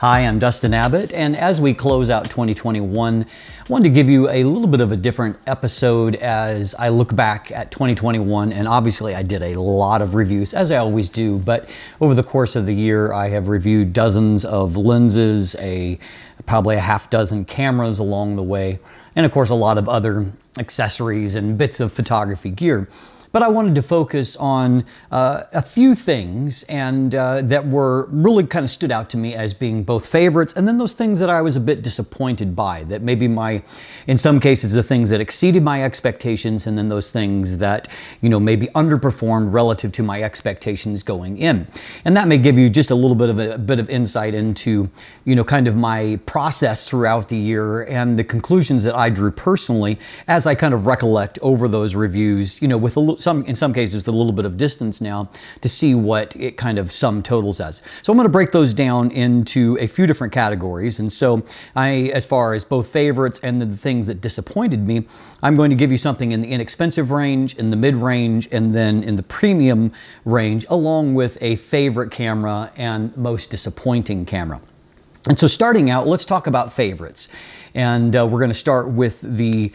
Hi, I'm Dustin Abbott, and as we close out 2021, I wanted to give you a little bit of a different episode as I look back at 2021, and obviously I did a lot of reviews, as I always do, but over the course of the year, I have reviewed dozens of lenses, probably a half dozen cameras along the way, and of course a lot of other accessories and bits of photography gear. But I wanted to focus on a few things and that were really kind of stood out to me as being both favorites, and then those things that I was a bit disappointed by, that maybe in some cases, the things that exceeded my expectations, and then those things that, maybe underperformed relative to my expectations going in. And that may give you just a little bit of insight into, kind of my process throughout the year and the conclusions that I drew personally as I kind of recollect over those reviews, with in some cases with a little bit of distance now to see what it kind of sum totals as. So I'm going to break those down into a few different categories. And so as far as both favorites and the things that disappointed me, I'm going to give you something in the inexpensive range, in the mid-range, and then in the premium range, along with a favorite camera and most disappointing camera. And so starting out, let's talk about favorites. And we're going to start with the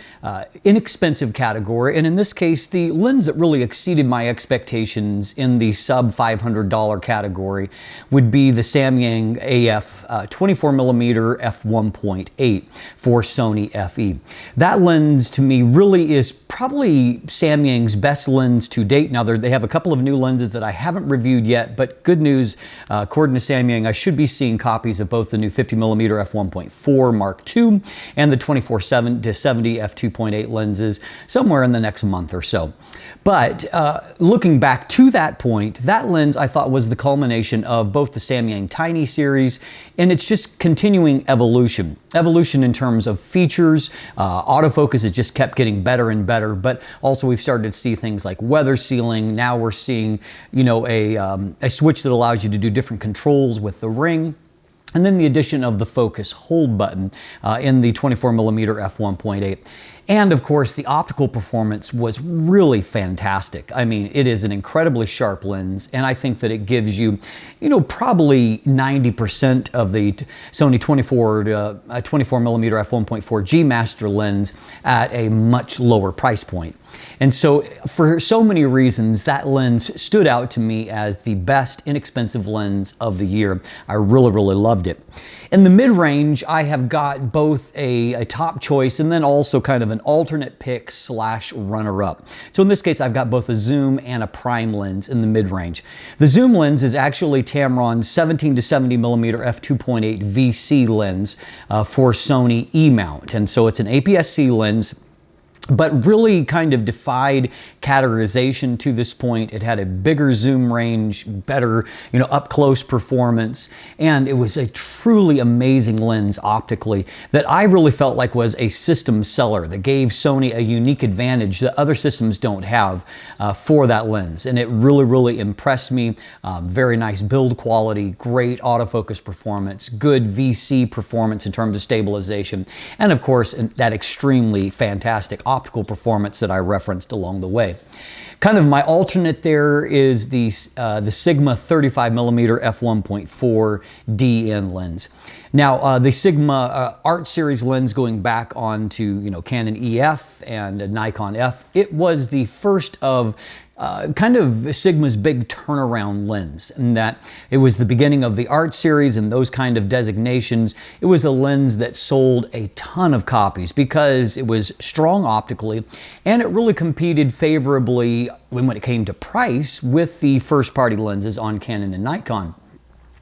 inexpensive category. And in this case, the lens that really exceeded my expectations in the sub $500 category would be the Samyang AF 24mm f1.8 for Sony FE. That lens to me really is probably Samyang's best lens to date. Now they have a couple of new lenses that I haven't reviewed yet, but good news, according to Samyang, I should be seeing copies of both the new 50mm f1.4 Mark II and the 24-70 f2.8 lenses somewhere in the next month or so. But looking back to that point, that lens I thought was the culmination of both the Samyang Tiny series and it's just continuing evolution. Evolution in terms of features. Autofocus has just kept getting better and better, but also we've started to see things like weather sealing. Now we're seeing, a switch that allows you to do different controls with the ring. And then the addition of the focus hold button in the 24mm f1.8. And of course, the optical performance was really fantastic. I mean, it is an incredibly sharp lens, and I think that it gives you, probably 90% of the Sony 24mm f1.4 G Master lens at a much lower price point. And so for so many reasons, that lens stood out to me as the best inexpensive lens of the year. I really, really loved it. In the mid-range, I have got both a top choice and then also kind of an alternate pick / runner-up. So in this case, I've got both a zoom and a prime lens in the mid-range. The zoom lens is actually Tamron's 17 to 70mm f2.8 VC lens for Sony E-mount. And so it's an APS-C lens, but really kind of defied categorization to this point. It had a bigger zoom range, better, up close performance, and it was a truly amazing lens optically that I really felt like was a system seller that gave Sony a unique advantage that other systems don't have for that lens. And it really, really impressed me. Very nice build quality, great autofocus performance, good VC performance in terms of stabilization, and of course, that extremely fantastic optical performance that I referenced along the way. Kind of my alternate there is the Sigma 35mm f1.4 DN lens. Now, the Sigma Art Series lens going back on to Canon EF and Nikon F, it was the first of kind of Sigma's big turnaround lens, in that it was the beginning of the Art Series and those kind of designations. It was a lens that sold a ton of copies because it was strong optically and it really competed favorably when it came to price with the first-party lenses on Canon and Nikon.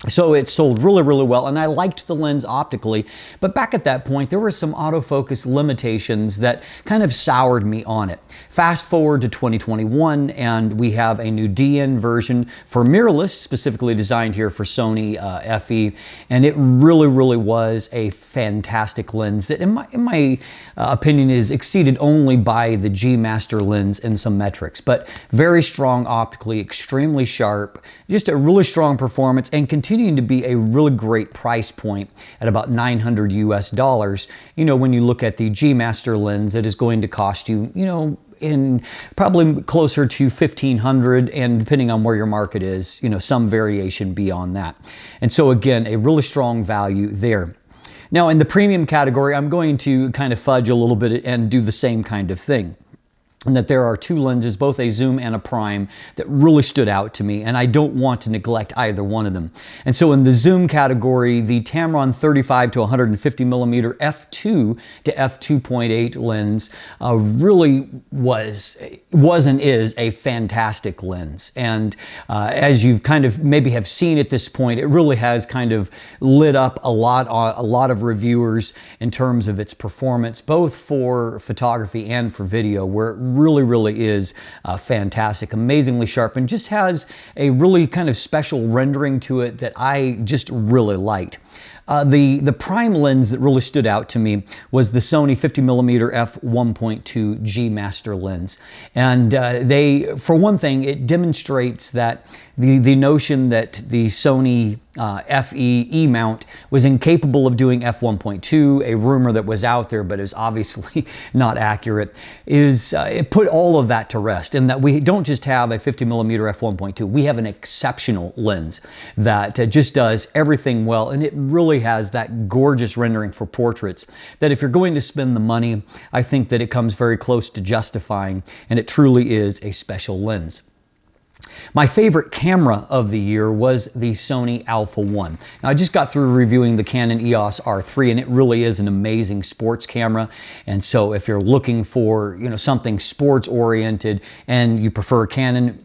So it sold really, really well, and I liked the lens optically, but back at that point, there were some autofocus limitations that kind of soured me on it. Fast forward to 2021, and we have a new DN version for mirrorless, specifically designed here for Sony FE, and it really, really was a fantastic lens that, in my opinion, is exceeded only by the G Master lens in some metrics, but very strong optically, extremely sharp, just a really strong performance, and continuing to be a really great price point at about $900 US. When you look at the G Master lens, it is going to cost you, in probably closer to 1,500, and depending on where your market is, you know, some variation beyond that. And so again, a really strong value there. Now in the premium category, I'm going to kind of fudge a little bit and do the same kind of thing. And that there are two lenses, both a zoom and a prime, that really stood out to me, and I don't want to neglect either one of them. And so in the zoom category, the Tamron 35 to 150 millimeter f2 to f2.8 lens really was and is a fantastic lens. And as you've kind of maybe have seen at this point, it really has kind of lit up a lot of reviewers in terms of its performance, both for photography and for video, where it really is fantastic, amazingly sharp, and just has a really kind of special rendering to it that I just really liked. The prime lens that really stood out to me was the Sony 50mm f1.2 G Master lens. And for one thing, it demonstrates that the notion that the Sony FE E-mount was incapable of doing f1.2, a rumor that was out there but is obviously not accurate, it put all of that to rest, in that we don't just have a 50mm f1.2, we have an exceptional lens that just does everything well, and it really has that gorgeous rendering for portraits that if you're going to spend the money, I think that it comes very close to justifying, and it truly is a special lens. My favorite camera of the year was the Sony Alpha 1. Now, I just got through reviewing the Canon EOS R3, and it really is an amazing sports camera. And so if you're looking for, you know, something sports oriented and you prefer Canon,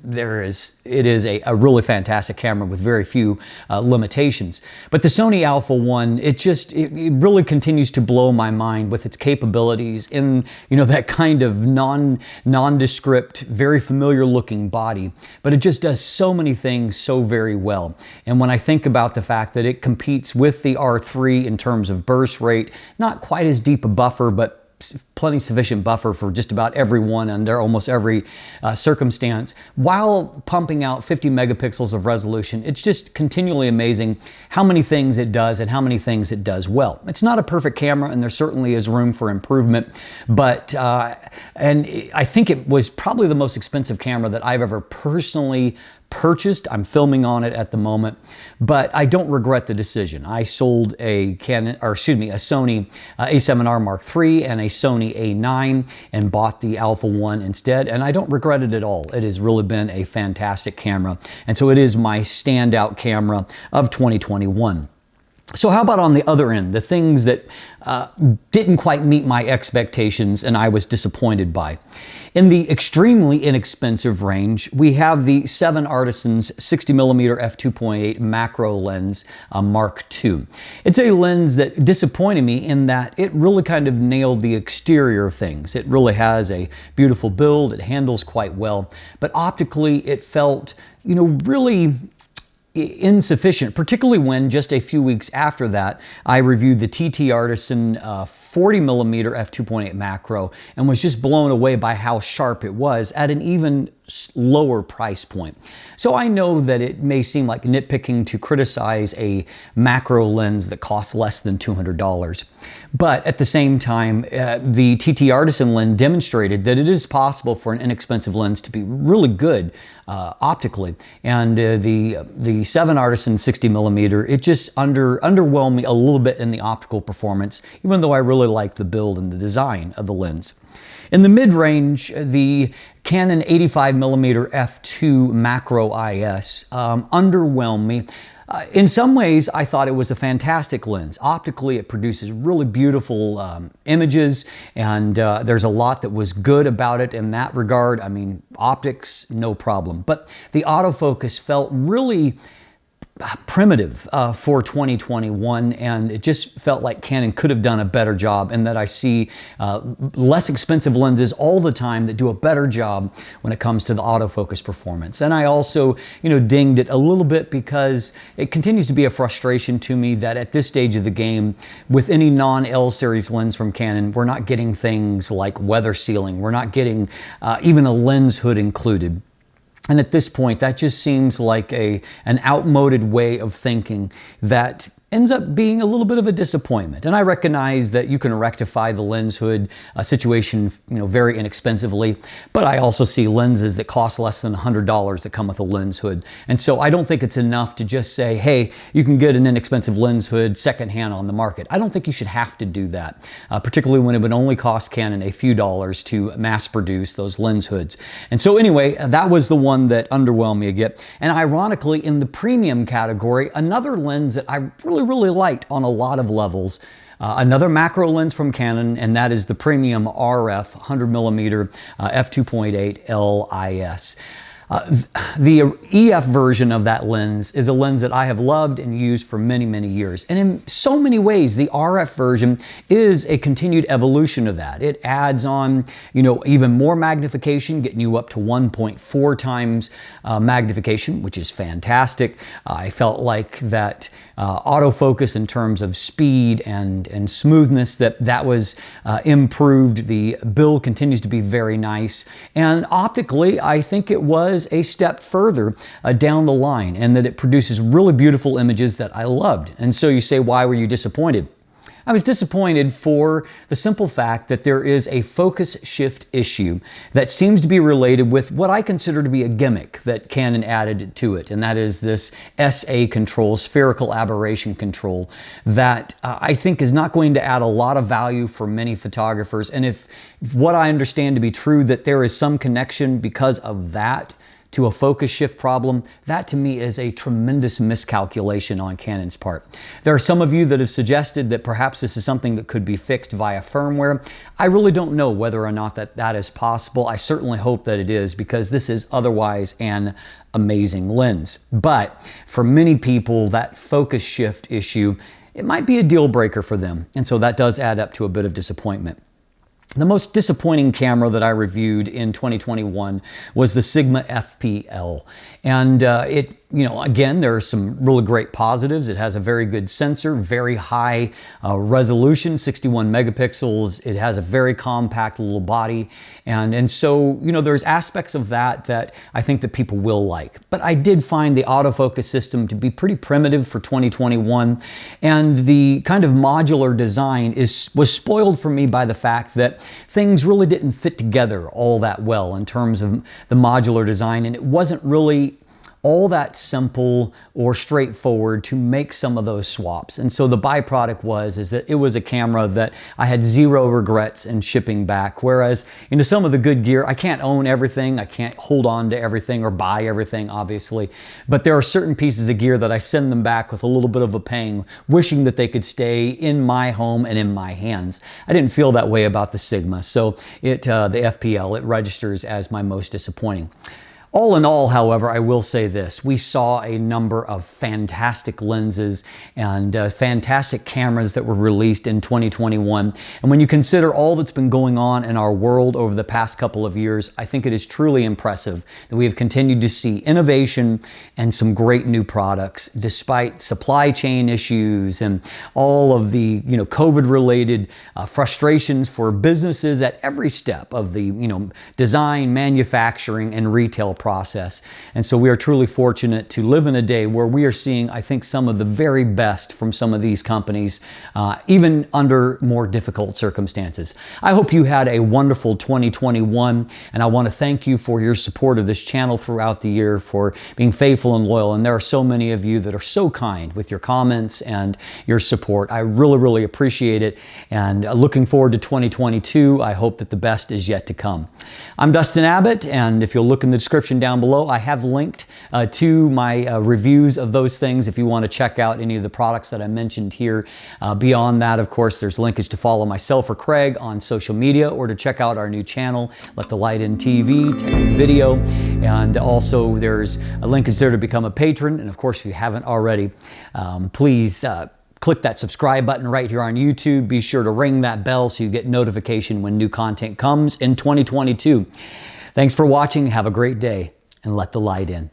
it is a really fantastic camera with very few limitations. But the Sony Alpha 1, it really continues to blow my mind with its capabilities in, you know, that kind of nondescript, very familiar looking body. But it just does so many things so very well. And when I think about the fact that it competes with the R3 in terms of burst rate, not quite as deep a buffer, but plenty sufficient buffer for just about everyone under almost every circumstance, while pumping out 50 megapixels of resolution. It's just continually amazing how many things it does and how many things it does well. It's not a perfect camera, and there certainly is room for improvement, but and I think it was probably the most expensive camera that I've ever personally purchased. I'm filming on it at the moment, but I don't regret the decision. I sold a Sony A7R Mark III and a Sony A9 and bought the Alpha 1 instead, and I don't regret it at all. It has really been a fantastic camera, and so it is my standout camera of 2021. So how about on the other end, the things that didn't quite meet my expectations and I was disappointed by? In the extremely inexpensive range, we have the 7 Artisans 60mm f2.8 macro lens Mark II. It's a lens that disappointed me in that it really kind of nailed the exterior of things. It really has a beautiful build, it handles quite well, but optically it felt, you know, really insufficient, particularly when just a few weeks after that, I reviewed the TT Artisan 40mm f2.8 macro and was just blown away by how sharp it was at an even lower price point. So I know that it may seem like nitpicking to criticize a macro lens that costs less than $200. But at the same time, the TT Artisan lens demonstrated that it is possible for an inexpensive lens to be really good optically. And the 7 Artisan 60mm, it just underwhelmed me a little bit in the optical performance, even though I really liked the build and the design of the lens. In the mid-range, the Canon 85mm f2 macro IS underwhelmed me. In some ways, I thought it was a fantastic lens. Optically, it produces really beautiful images, and there's a lot that was good about it in that regard. I mean, optics, no problem. But the autofocus felt really primitive for 2021, and it just felt like Canon could have done a better job, and that I see less expensive lenses all the time that do a better job when it comes to the autofocus performance. And I also, you know, dinged it a little bit because it continues to be a frustration to me that at this stage of the game, with any non-L series lens from Canon, we're not getting things like weather sealing. We're not getting even a lens hood included. And at this point, that just seems like an outmoded way of thinking that ends up being a little bit of a disappointment. And I recognize that you can rectify the lens hood situation, very inexpensively, but I also see lenses that cost less than $100 that come with a lens hood. And so I don't think it's enough to just say, hey, you can get an inexpensive lens hood secondhand on the market. I don't think you should have to do that, particularly when it would only cost Canon a few dollars to mass produce those lens hoods. And so anyway, that was the one that underwhelmed me a bit. And ironically, in the premium category, another lens that I really liked on a lot of levels, another macro lens from Canon, and that is the premium RF 100mm f2.8 LIS. The EF version of that lens is a lens that I have loved and used for many years. And in so many ways, the RF version is a continued evolution of that. It adds on, even more magnification, getting you up to 1.4 times magnification, which is fantastic. I felt like that autofocus in terms of speed and smoothness, that was improved. The build continues to be very nice. And optically, I think it was a step further down the line, and that it produces really beautiful images that I loved. And so you say, why were you disappointed? I was disappointed for the simple fact that there is a focus shift issue that seems to be related with what I consider to be a gimmick that Canon added to it, and that is this SA control, spherical aberration control, that I think is not going to add a lot of value for many photographers. And if what I understand to be true, that there is some connection because of that to a focus shift problem, that to me is a tremendous miscalculation on Canon's part. There are some of you that have suggested that perhaps this is something that could be fixed via firmware. I really don't know whether or not that is possible. I certainly hope that it is, because this is otherwise an amazing lens. But for many people, that focus shift issue, it might be a deal breaker for them. And so that does add up to a bit of disappointment. The most disappointing camera that I reviewed in 2021 was the Sigma FPL. And again, there are some really great positives. It has a very good sensor, very high resolution, 61 megapixels. It has a very compact little body. And so, there's aspects of that I think that people will like. But I did find the autofocus system to be pretty primitive for 2021. And the kind of modular design was spoiled for me by the fact that things really didn't fit together all that well in terms of the modular design. And it wasn't really all that simple or straightforward to make some of those swaps. And so the byproduct is that it was a camera that I had zero regrets in shipping back. Whereas, some of the good gear, I can't own everything. I can't hold on to everything or buy everything, obviously. But there are certain pieces of gear that I send them back with a little bit of a pang, wishing that they could stay in my home and in my hands. I didn't feel that way about the Sigma. So the FPL, it registers as my most disappointing. All in all, however, I will say this. We saw a number of fantastic lenses and fantastic cameras that were released in 2021. And when you consider all that's been going on in our world over the past couple of years, I think it is truly impressive that we have continued to see innovation and some great new products, despite supply chain issues and all of the COVID-related frustrations for businesses at every step of the design, manufacturing, and retail process. And so we are truly fortunate to live in a day where we are seeing, I think, some of the very best from some of these companies, even under more difficult circumstances. I hope you had a wonderful 2021, and I want to thank you for your support of this channel throughout the year, for being faithful and loyal. And there are so many of you that are so kind with your comments and your support. I really appreciate it. And looking forward to 2022, I hope that the best is yet to come. I'm Dustin Abbott, and if you'll look in the description down below, I have linked to my reviews of those things if you want to check out any of the products that I mentioned here. Beyond that, of course, there's linkage to follow myself or Craig on social media, or to check out our new channel, Let the Light In TV, Tech and Video. And also there's a linkage there to become a patron. And of course, if you haven't already, please click that subscribe button right here on YouTube. Be sure to ring that bell so you get notification when new content comes in 2022. Thanks for watching. Have a great day, and let the light in.